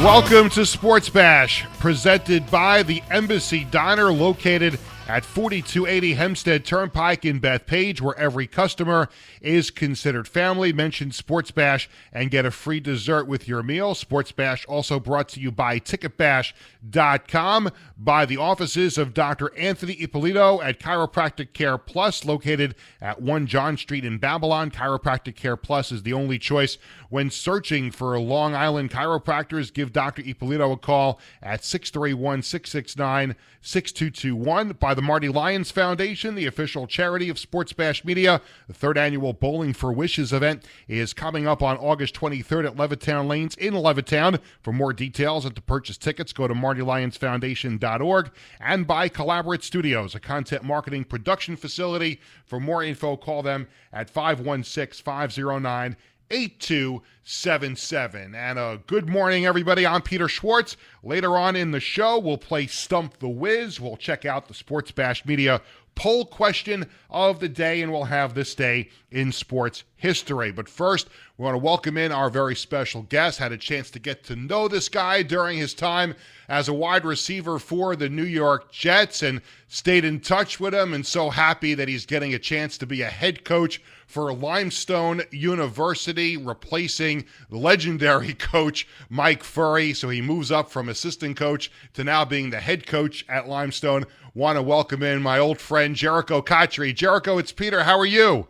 Welcome to Sports Bash, presented by the Embassy Diner, located at 4280 Hempstead Turnpike in Bethpage, where every customer is considered family. Mention Sports Bash and get a free dessert with your meal. Sports Bash also brought to you by TicketBash.com, by the offices of Dr. Anthony Ippolito at Chiropractic Care Plus, located at 1 John Street in Babylon. Chiropractic Care Plus is the only choice when searching for Long Island chiropractors. Give Dr. Ippolito a call at 631-669-6221. By the Marty Lyons Foundation, the official charity of Sports Bash Media. The third annual Bowling for Wishes event is coming up on August 23rd at Levittown Lanes in Levittown. For more details and to purchase tickets, go to martylyonsfoundation.org. And by Collaborate Studios, a content marketing production facility. For more info, call them at 516-509-8277. And good morning, everybody. I'm Peter Schwartz. Later on in the show, we'll play Stump the Wiz. We'll check out the Sports Bash Media poll question of the day, and we'll have this day in sports history. But first, we want to welcome in our very special guest. Had a chance to get to know this guy during his time as a wide receiver for the New York Jets and stayed in touch with him, and so happy that he's getting a chance to be a head coach for Limestone University, replacing the legendary coach Mike Furry. So he moves up from assistant coach to now being the head coach at Limestone. Want to welcome in my old friend Jerricho Cotchery. Jerricho, it's Peter. How are you?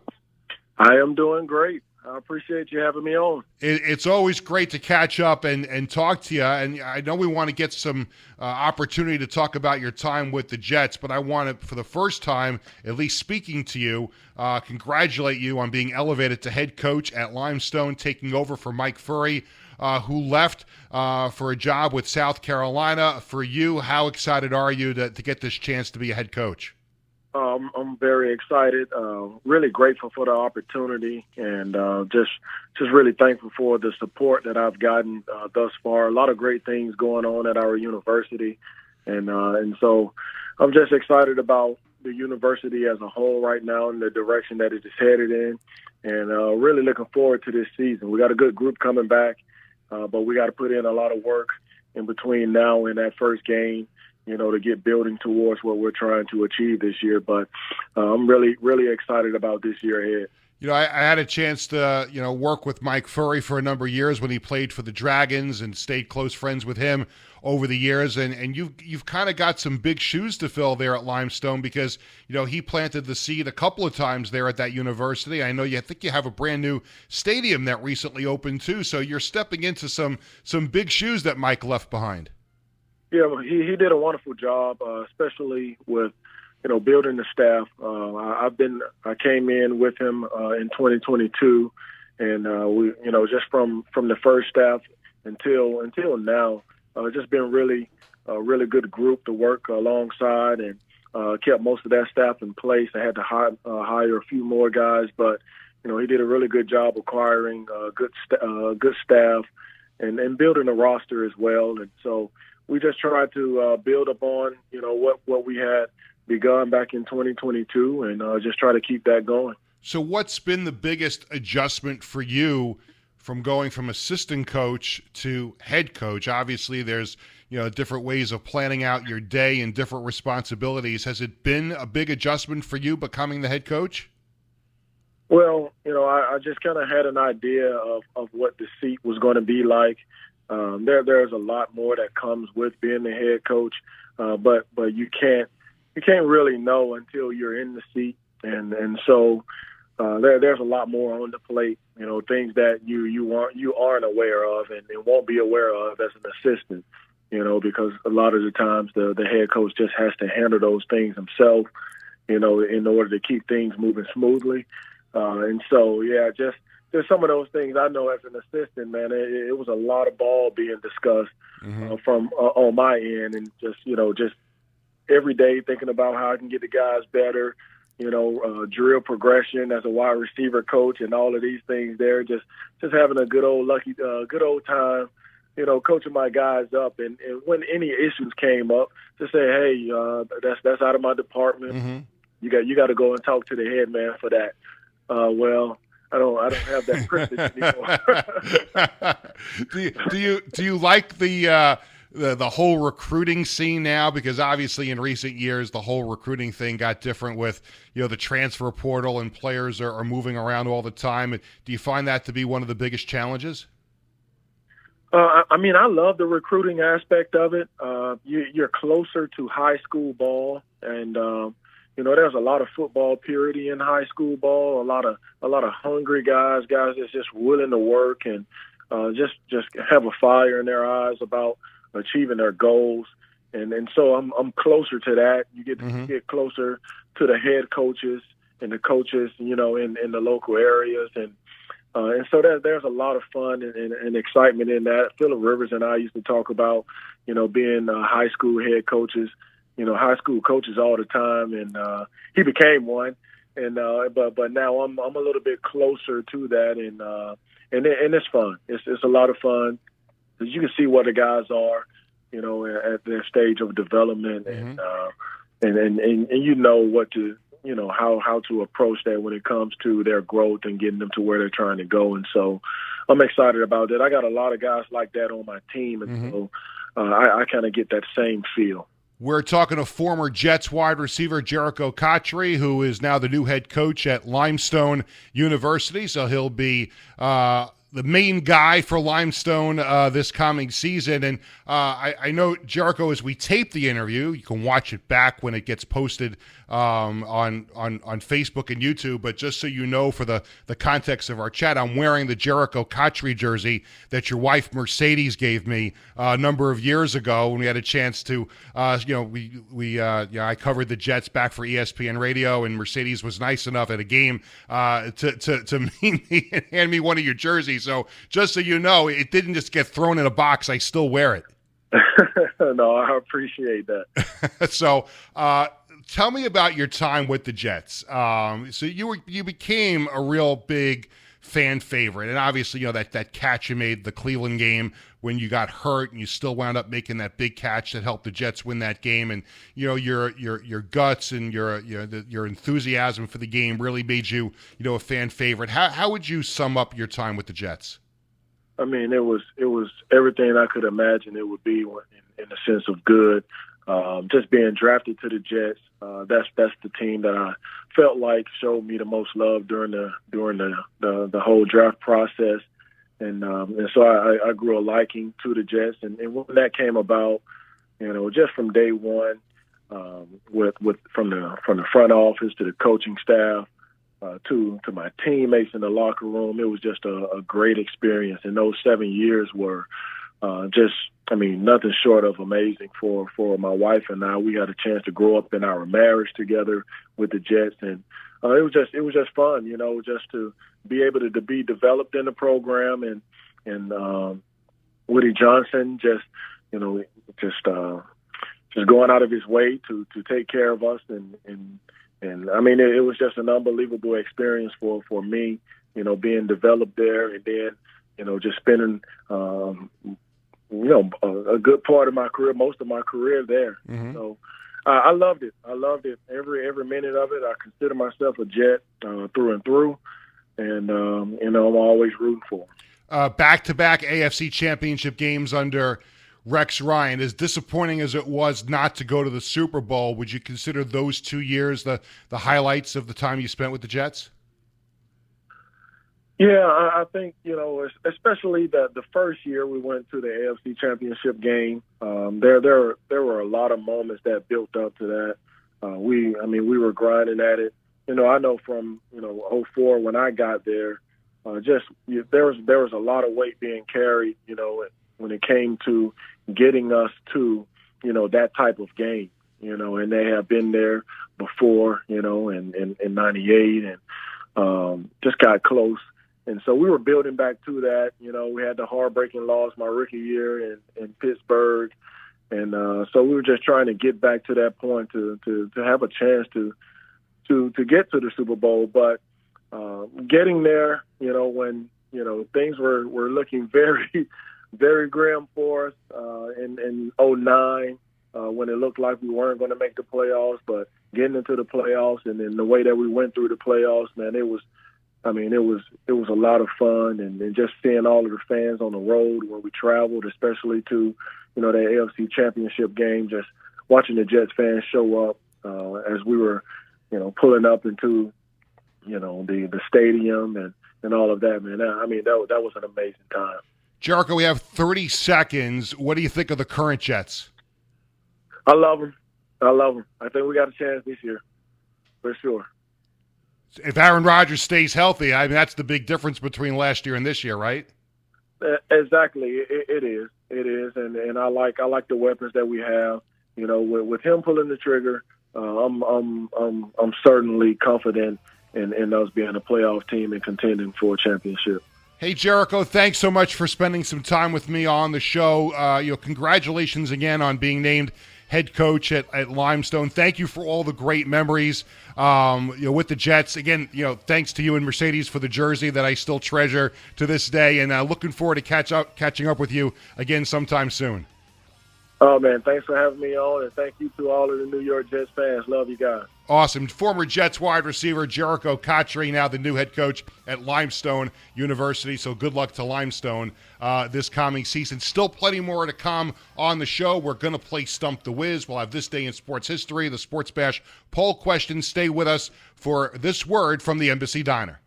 I am doing great. I appreciate you having me on. It's always great to catch up and talk to you. And I know we want to get some opportunity to talk about your time with the Jets, but I want to, for the first time, at least speaking to you, congratulate you on being elevated to head coach at Limestone, taking over for Mike Furry, who left for a job with South Carolina. For you, how excited are you to get this chance to be a head coach? I'm very excited, really grateful for the opportunity, and just really thankful for the support that I've gotten thus far. A lot of great things going on at our university, and so I'm just excited about the university as a whole right now and the direction that it is headed in, and really looking forward to this season. We got a good group coming back, but we got to put in a lot of work in between now and that first game, to get building towards what we're trying to achieve this year. But I'm really, really excited about this year ahead. I had a chance to, work with Mike Furry for a number of years when he played for the Dragons and stayed close friends with him over the years. And you've kind of got some big shoes to fill there at Limestone because, he planted the seed a couple of times there at that university. I know I think you have a brand new stadium that recently opened too. So you're stepping into some big shoes that Mike left behind. Yeah, he did a wonderful job, especially with, building the staff. I came in with him in 2022, and we, just from the first staff until now, just been really good group to work alongside, and kept most of that staff in place. I had to hire a few more guys, but he did a really good job acquiring good staff and building a roster as well, and so. We just tried to build upon, what we had begun back in 2022 and just try to keep that going. So what's been the biggest adjustment for you from going from assistant coach to head coach? Obviously, there's, different ways of planning out your day and different responsibilities. Has it been a big adjustment for you becoming the head coach? Well, I just kind of had an idea of what the seat was going to be like. There's a lot more that comes with being the head coach, but you can't really know until you're in the seat, and so there's a lot more on the plate. Things that you aren't aware of and won't be aware of as an assistant. Because a lot of the times the head coach just has to handle those things himself. In order to keep things moving smoothly, and so just. There's some of those things I know as an assistant, man. It was a lot of ball being discussed from on my end, and just every day thinking about how I can get the guys better. Drill progression as a wide receiver coach, and all of these things. There, just having a good old time. Coaching my guys up, and when any issues came up, to say, hey, that's out of my department. Mm-hmm. You got to go and talk to the head man for that. don't have that privilege anymore. Do you like the whole recruiting scene now? Because obviously in recent years the whole recruiting thing got different with the transfer portal and players are moving around all the time. Do you find that to be one of the biggest challenges? I mean, I love the recruiting aspect of it. You're closer to high school ball, and there's a lot of football purity in high school ball. A lot of hungry guys that's just willing to work and just have a fire in their eyes about achieving their goals. And so I'm closer to that. You get to get closer to the head coaches and the coaches, in the local areas and so there's a lot of fun and excitement in that. Phillip Rivers and I used to talk about, being high school head coaches, high school coaches all the time, and he became one. And but now I'm a little bit closer to that, and it's fun. It's a lot of fun because you can see where the guys are, at their stage of development, and what to. How to approach that when it comes to their growth and getting them to where they're trying to go. And so I'm excited about that. I got a lot of guys like that on my team. And so I kind of get that same feel. We're talking to former Jets wide receiver Jerricho Cotchery, who is now the new head coach at Limestone University. So he'll be the main guy for Limestone this coming season. And I know, Jerricho, as we tape the interview, you can watch it back when it gets posted on Facebook and YouTube. But just so you know, for the context of our chat, I'm wearing the Jerricho Cotchery jersey that your wife Mercedes gave me a number of years ago when we had a chance to, I covered the Jets back for ESPN Radio, and Mercedes was nice enough at a game to meet me and hand me one of your jerseys. So just so you know, it didn't just get thrown in a box. I still wear it. No, I appreciate that. So tell me about your time with the Jets. So you became a real big fan favorite, and obviously that catch you made the Cleveland game when you got hurt, and you still wound up making that big catch that helped the Jets win that game. And your guts and your enthusiasm for the game really made you a fan favorite. How would you sum up your time with the Jets? I mean, it was everything I could imagine it would be in the sense of good. Just being drafted to the Jets, that's the team that I felt like showed me the most love during the whole draft process, and so I grew a liking to the Jets, and when that came about, just from day one, from the front office to the coaching staff, to my teammates in the locker room, it was just a great experience, and those 7 years were nothing short of amazing for my wife and I. We had a chance to grow up in our marriage together with the Jets, and it was just fun, just to be able to be developed in the program, and Woody Johnson just going out of his way to take care of us, and I mean, it was just an unbelievable experience for me, being developed there, and then just spending a good part of my career, most of my career there. Mm-hmm. So I loved it. I loved it. Every minute of it. I consider myself a Jet through and through, and I'm always rooting for them. Back-to-back AFC Championship games under Rex Ryan. As disappointing as it was not to go to the Super Bowl, would you consider those 2 years the highlights of the time you spent with the Jets? Yeah, I think, especially the first year we went to the AFC Championship game, there were a lot of moments that built up to that. We were grinding at it. I know from, 2004 when I got there, there was a lot of weight being carried, when it came to getting us to, that type of game, and they have been there before, in 98 and just got close. And so we were building back to that. We had the heartbreaking loss my rookie year in Pittsburgh. And so we were just trying to get back to that point to have a chance to get to the Super Bowl. But getting there, when, things were looking very, very grim for us in 2009 when it looked like we weren't going to make the playoffs. But getting into the playoffs and then the way that we went through the playoffs, man, it was I mean, it was a lot of fun, and just seeing all of the fans on the road where we traveled, especially to, the AFC Championship game, just watching the Jets fans show up as we were, pulling up into, the stadium and all of that, man. That was an amazing time. Jerricho, we have 30 seconds. What do you think of the current Jets? I love them. I think we got a chance this year, for sure. If Aaron Rodgers stays healthy, that's the big difference between last year and this year, right? Exactly, it is, and I like the weapons that we have. With him pulling the trigger, I'm certainly confident in us being a playoff team and contending for a championship. Hey, Jerricho, thanks so much for spending some time with me on the show. Congratulations again on being named head coach at Limestone. Thank you for all the great memories with the Jets. Again, thanks to you and Mercedes for the jersey that I still treasure to this day, and looking forward to catching up with you again sometime soon. Oh, man, thanks for having me on, and thank you to all of the New York Jets fans. Love you guys. Awesome. Former Jets wide receiver Jerricho Cotchery, now the new head coach at Limestone University. So good luck to Limestone this coming season. Still plenty more to come on the show. We're going to play Stump the Wiz. We'll have This Day in Sports History, the Sports Bash poll question. Stay with us for this word from the Embassy Diner.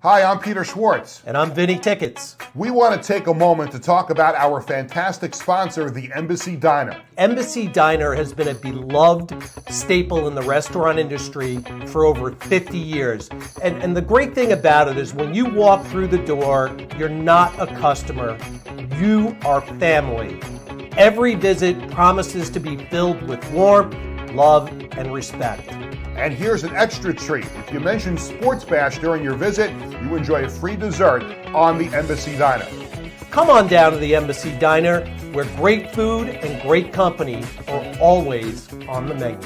Hi, I'm Peter Schwartz. And I'm Vinny Tickets. We want to take a moment to talk about our fantastic sponsor, the Embassy Diner. Embassy Diner has been a beloved staple in the restaurant industry for over 50 years. And the great thing about it is when you walk through the door, you're not a customer, you are family. Every visit promises to be filled with warmth, love, and respect. And here's an extra treat. If you mention Sports Bash during your visit, you enjoy a free dessert on the Embassy Diner. Come on down to the Embassy Diner, where great food and great company are always on the menu.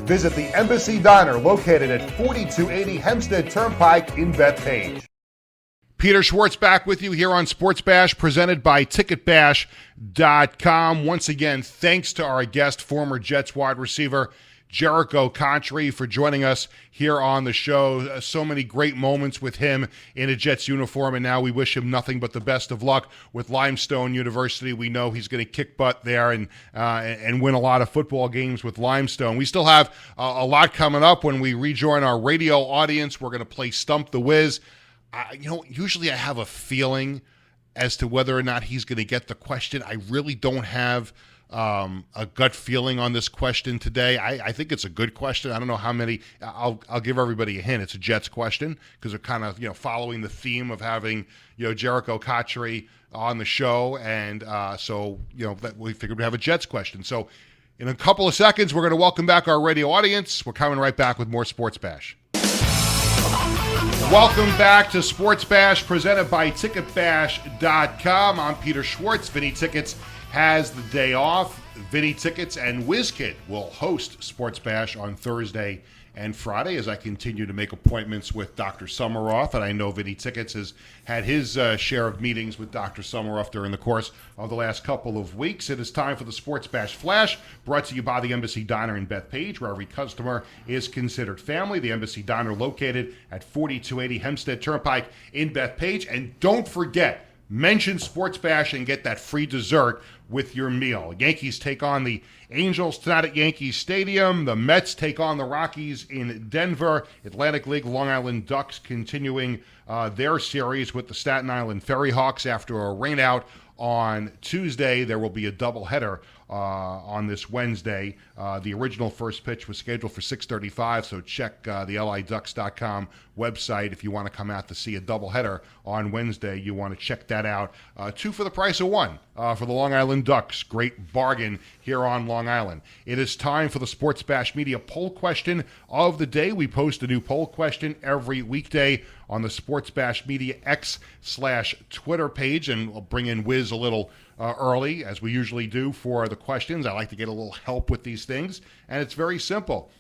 Visit the Embassy Diner, located at 4280 Hempstead Turnpike in Bethpage. Peter Schwartz back with you here on Sports Bash, presented by TicketBash.com. Once again, thanks to our guest, former Jets wide receiver Jerricho Cotchery, for joining us here on the show. So many great moments with him in a Jets uniform, and now we wish him nothing but the best of luck with Limestone University. We know he's going to kick butt there and win a lot of football games with Limestone. We still have a lot coming up when we rejoin our radio audience. We're going to play Stump the Wiz. Usually I have a feeling as to whether or not he's going to get the question. I really don't have a gut feeling on this question today. I think it's a good question. I don't know how many. I'll give everybody a hint. It's a Jets question because they're kind of following the theme of having Jerricho Cotchery on the show, and so that we figured we'd have a Jets question. So in a couple of seconds, we're going to welcome back our radio audience. We're coming right back with more Sports Bash. Welcome back to Sports Bash, presented by TicketBash.com. I'm Peter Schwartz. Vinny Tickets has the day off. Vinny Tickets and WizKid will host Sports Bash on Thursday and Friday as I continue to make appointments with Dr. Summeroff. And I know Vinny Tickets has had his share of meetings with Dr. Summeroff during the course of the last couple of weeks. It is time for the Sports Bash Flash, brought to you by the Embassy Diner in Bethpage, where every customer is considered family. The Embassy Diner, located at 4280 Hempstead Turnpike in Bethpage. And don't forget, mention Sports Bash and get that free dessert with your meal. Yankees take on the Angels tonight at Yankee Stadium. The Mets take on the Rockies in Denver. Atlantic League Long Island Ducks continuing their series with the Staten Island Ferry Hawks after a rainout on Tuesday. There will be a doubleheader on this Wednesday. The original first pitch was scheduled for 6:35, so check the LIDucks.com website if you want to come out to see a doubleheader on Wednesday. You want to check that out. 2 for the price of 1 for the Long Island Ducks. Great bargain here on Long Island. It is time for the Sports Bash Media poll question of the day. We post a new poll question every weekday on the Sports Bash Media X/Twitter page, and we'll bring in Wiz a little early, as we usually do for the questions. I like to get a little help with these things, and it's very simple.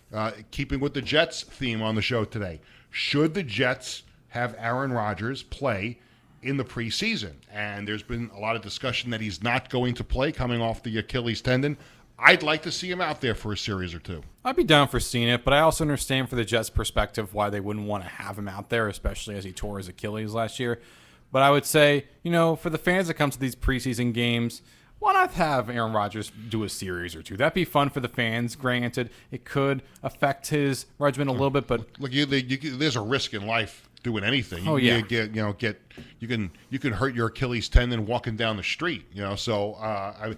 Keeping with the Jets theme on the show today, should the Jets have Aaron Rodgers play in the preseason? And there's been a lot of discussion that he's not going to play coming off the Achilles tendon. I'd like to see him out there for a series or two. I'd be down for seeing it, but I also understand for the Jets' perspective why they wouldn't want to have him out there, especially as he tore his Achilles last year. But I would say, for the fans that come to these preseason games, why not have Aaron Rodgers do a series or two? That'd be fun for the fans. Granted, it could affect his regimen a little bit, but look, there's a risk in life doing anything. You can hurt your Achilles tendon walking down the street. So I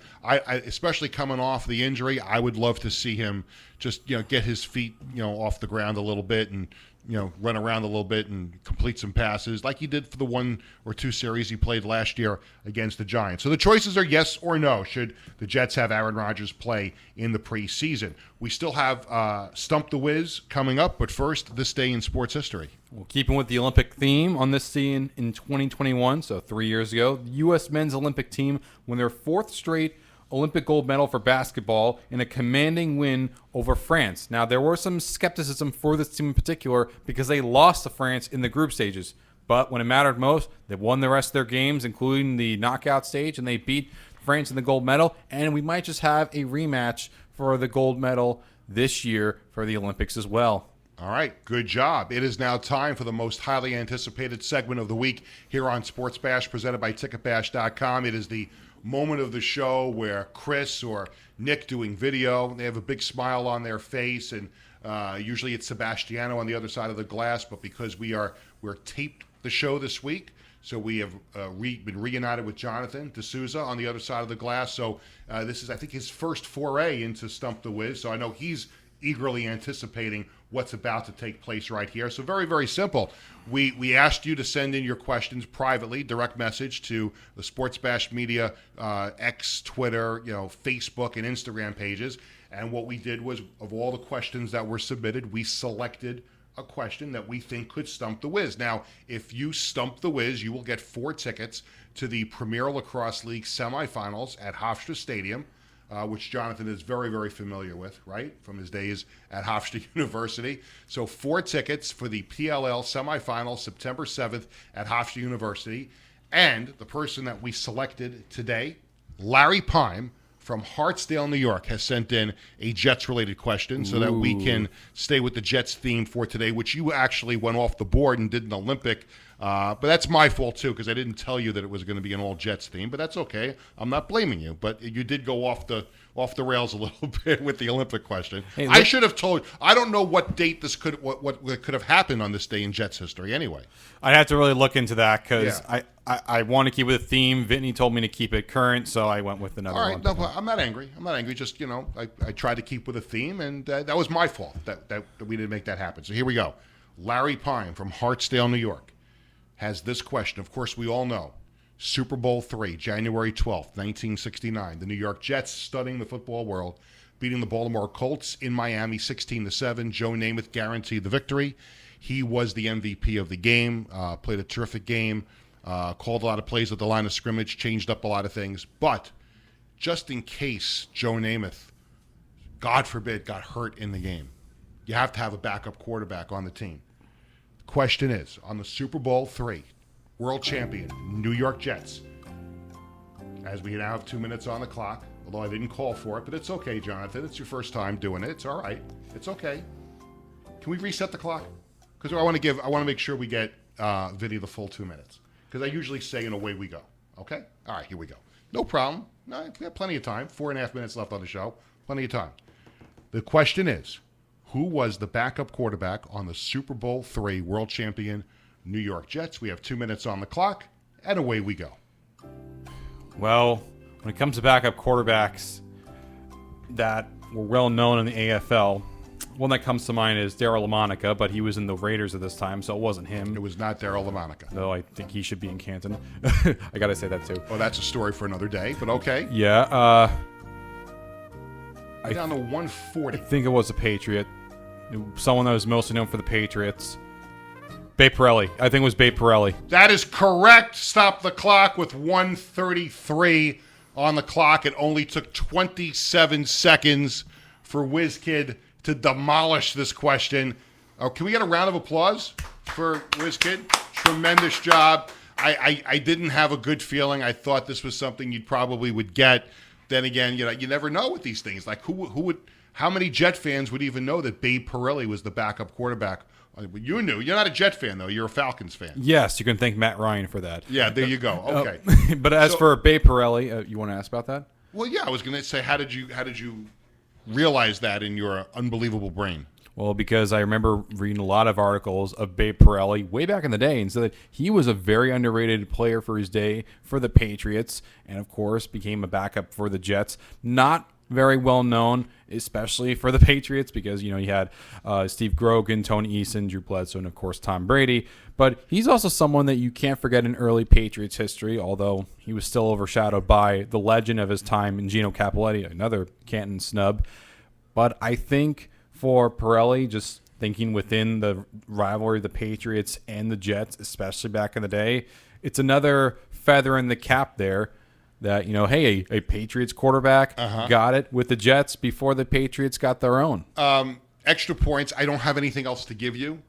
especially coming off the injury, I would love to see him just get his feet off the ground a little bit and run around a little bit and complete some passes like he did for the 1 or 2 series he played last year against the Giants. So the choices are yes or no. Should the Jets have Aaron Rodgers play in the preseason? We still have Stump the Wiz coming up, but first, this day in sports history. Well, keeping with the Olympic theme, on this scene in 2021, so 3 years ago, the U.S. men's Olympic team won their 4th straight Olympic gold medal for basketball in a commanding win over France. Now, there was some skepticism for this team in particular because they lost to France in the group stages. But when it mattered most, they won the rest of their games, including the knockout stage, and they beat France in the gold medal. And we might just have a rematch for the gold medal this year for the Olympics as well. All right, good job. It is now time for the most highly anticipated segment of the week here on Sports Bash, presented by TicketBash.com. It is the moment of the show where Chris or Nick doing video, they have a big smile on their face, and usually it's Sebastiano on the other side of the glass, but because we're taped the show this week, so we have been reunited with Jonathan D'Souza on the other side of the glass. So this is, I think, his first foray into Stump the Wiz, so I know he's eagerly anticipating what's about to take place right here. So very, very simple. We asked you to send in your questions privately, direct message to the Sports Bash Media X, Twitter, Facebook, and Instagram pages. And what we did was, of all the questions that were submitted, we selected a question that we think could stump the Wiz. Now, if you stump the Wiz, you will get 4 tickets to the Premier Lacrosse League semifinals at Hofstra Stadium, which Jonathan is very, very familiar with, right, from his days at Hofstra University. So 4 tickets for the PLL semifinals, September 7th at Hofstra University. And the person that we selected today, Larry Pime from Hartsdale, New York, has sent in a Jets-related question so that we can stay with the Jets theme for today, which you actually went off the board and did an Olympic. But that's my fault, too, because I didn't tell you that it was going to be an all-Jets theme. But that's okay. I'm not blaming you. But you did go off the rails a little bit with the Olympic question. Hey, I should have told you. I don't know what date this could have happened on this day in Jets history anyway. I'd have to really look into that because I want to keep with the theme. Whitney told me to keep it current, so I went with another one. All right, no, I'm not angry. Just, I tried to keep with a theme, and that was my fault that we didn't make that happen. So here we go. Larry Pine from Hartsdale, New York, has this question. Of course, we all know. Super Bowl III, January 12th, 1969. The New York Jets, stunning the football world, beating the Baltimore Colts in Miami 16-7. Joe Namath guaranteed the victory. He was the MVP of the game, played a terrific game, called a lot of plays at the line of scrimmage, changed up a lot of things. But just in case Joe Namath, God forbid, got hurt in the game, you have to have a backup quarterback on the team. The question is, on the Super Bowl III, world champion, New York Jets, as we now have 2 minutes on the clock, although I didn't call for it, but it's okay, Jonathan. It's your first time doing it. It's all right. It's okay. Can we reset the clock? Because I want to make sure we get Vinny the full 2 minutes. Because I usually say, and away we go. Okay? All right, here we go. No problem. No, we have plenty of time. 4.5 minutes left on the show. Plenty of time. The question is, who was the backup quarterback on the Super Bowl III world champion New York Jets? We have 2 minutes on the clock, and away we go. Well, when it comes to backup quarterbacks that were well known in the AFL, one that comes to mind is Darryl LaMonica, but he was in the Raiders at this time, so it wasn't him. It was not Darryl LaMonica. Though I think he should be in Canton. I got to say that, too. Well, that's a story for another day, but okay. Yeah. Down to 140. I think it was a Patriot. Someone that was mostly known for the Patriots. Bay Pirelli. I think it was Bay Pirelli. That is correct. Stop the clock with 1:33 on the clock. It only took 27 seconds for WizKid to demolish this question. Oh, can we get a round of applause for WizKid? Tremendous job. I didn't have a good feeling. I thought this was something you probably would get. then again, you never know with these things. Like how many Jet fans would even know that Babe Parilli was the backup quarterback? You knew. You're not a Jet fan, though. You're a Falcons fan. Yes, you can thank Matt Ryan for that. Yeah, there you go. Okay. But as for Babe Parilli, you want to ask about that? Well, yeah, I was going to say, how did you realize that in your unbelievable brain? Well, because I remember reading a lot of articles of Babe Parilli way back in the day, and said that he was a very underrated player for his day for the Patriots, and of course became a backup for the Jets. Not very well known, especially for the Patriots, because you had Steve Grogan, Tony Eason, Drew Bledsoe, and of course Tom Brady. But he's also someone that you can't forget in early Patriots history, although he was still overshadowed by the legend of his time in Gino Cappelletti, another Canton snub. But I think for Parilli, just thinking within the rivalry of the Patriots and the Jets, especially back in the day, it's another feather in the cap there. That, hey, a Patriots quarterback got it with the Jets before the Patriots got their own. Extra points. I don't have anything else to give you,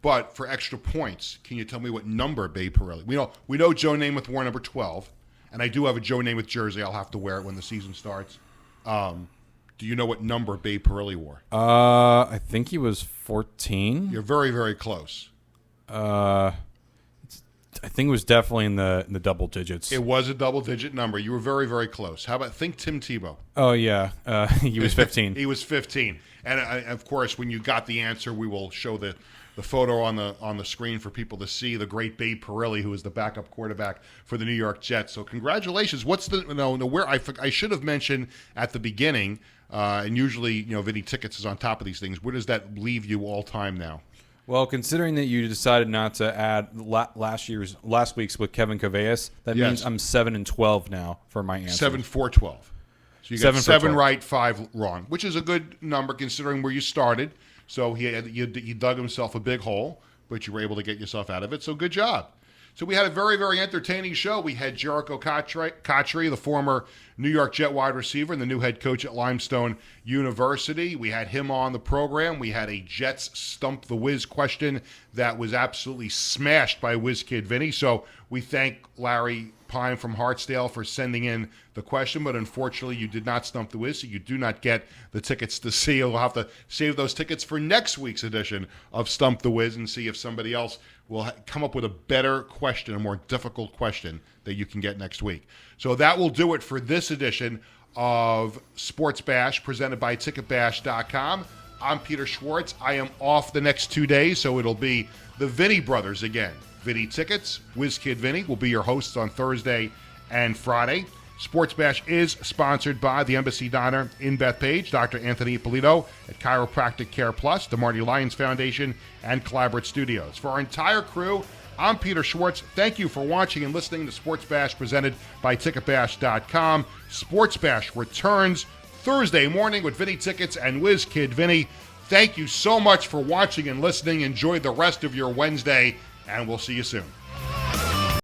but for extra points, can you tell me what number Babe Parilli? We know Joe Namath wore number 12, and I do have a Joe Namath jersey. I'll have to wear it when the season starts. Do you know what number Babe Parilli wore? I think he was 14. You're very, very close. I think it was definitely in the double digits. It was a double-digit number. You were very, very close. How about think Tim Tebow? Oh, yeah. He was 15. He was 15. And, of course, when you got the answer, we will show the photo on the screen for people to see the great Babe Parilli, who is the backup quarterback for the New York Jets. So congratulations. What's where I should have mentioned at the beginning, and usually, Vinny Tickets is on top of these things. Where does that leave you all time now? Well, considering that you decided not to add last week's with Kevin Cavillas, that means I'm 7-12 now for my answer. 7-4-12. So you got 7 right, 5 wrong, which is a good number considering where you started. So he dug himself a big hole, but you were able to get yourself out of it. So good job. So we had a very, very entertaining show. We had Jerricho Cotchery, the former New York Jet wide receiver and the new head coach at Limestone University. We had him on the program. We had a Jets Stump the Wiz question that was absolutely smashed by Whiz Kid Vinny. So we thank Larry Pine from Hartsdale for sending in the question, but unfortunately you did not stump the Wiz, so you do not get the tickets to see. You'll have to save those tickets for next week's edition of Stump the Wiz and see if somebody else will come up with a better question, a more difficult question that you can get next week. So that will do it for this edition of Sports Bash presented by TicketBash.com. I'm Peter Schwartz. I am off the next 2 days, so it'll be the Vinny brothers again. Vinny Tickets, Whiz Kid Vinny will be your hosts on Thursday and Friday. Sports Bash is sponsored by the Embassy Diner in Bethpage, Dr. Anthony Ippolito at Chiropractic Care Plus, the Marty Lyons Foundation, and Collaborate Studios. For our entire crew, I'm Peter Schwartz. Thank you for watching and listening to Sports Bash presented by TicketBash.com. Sports Bash returns Thursday morning with Vinny Tickets and Whiz Kid Vinny. Thank you so much for watching and listening. Enjoy the rest of your Wednesday, and we'll see you soon.